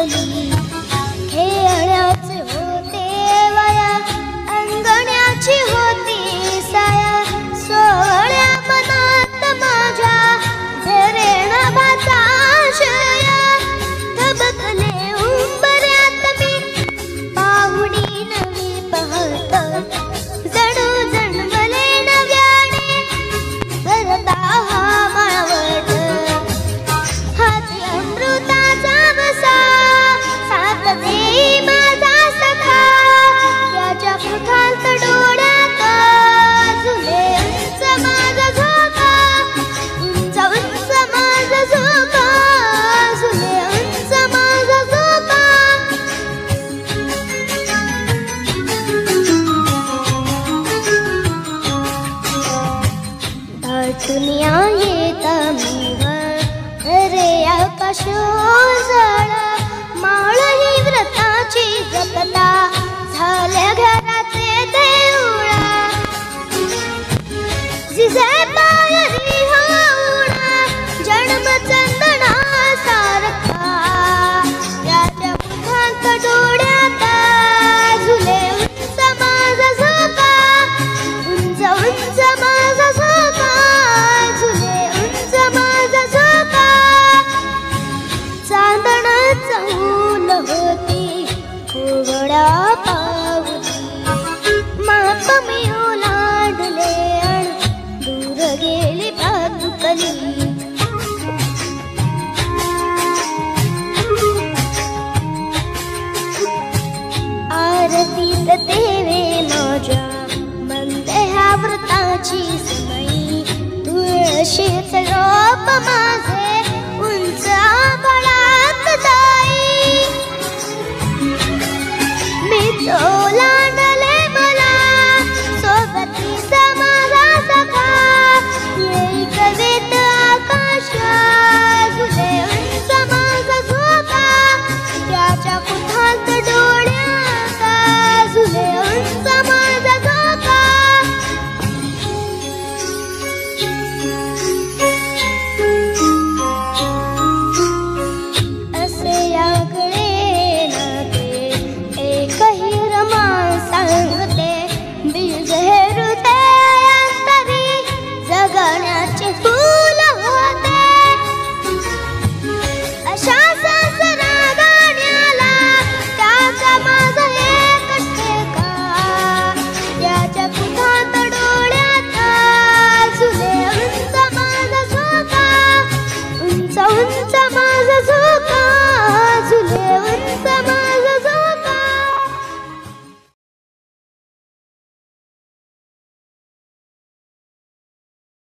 पावली. खेळण्याचे होते वया, अंगण्याची होती साया. सोहळ्या मनात माझ्या धरेण भाचा आशया. धबकले उंबऱ्यात मी पाहुणी नवी पाहत. जणू जन्मले नव्याने भरता हा मावळत. हाती अमृताचा बसा साथ देई माझा सखा. याच्या कृतांत डोळ्यात झुले उंच माझा झोका. उंच उंच माझा झोका, झुले उंच माझा झोका. दाटुनिया येता मीवर रे आकाश उजळ. माळ ही व्रताची जपता झाल्या घराचे देऊळ. जिजे पायरी होऊन जन्म चंदना सारखा. याच्या मुखांत डोळ्यात झुले उंच माझा झोका. उंच उंच माझा झोका, झुले उंच माझा झोका. चांदण चौल होती उघड्या पावली. माप मी ओलांडले अन दूर गेली पातुकली. आरतीत देवे माझ्या मंदे ह्या व्रताची समयी. तुळशीच रोप माझे उंच आभाळात जाई. मी ओलांडले मला सोबतीच माझा सखा. येई कवेत आकाश, झुले उंच माझा झोका. याच्या कुठात डोळ्यात झुले उंच माझा झोका. असे याकडे नाते एकही रमान सांगते. बीज हे हृदयांतरी जगण्याचे फूल होते. अशा सासरा गाण्याला त्याचा माझा एकच ठेका. याच्या कुठात डोळ्यात झुले उंच माझा झोका. उंच उंच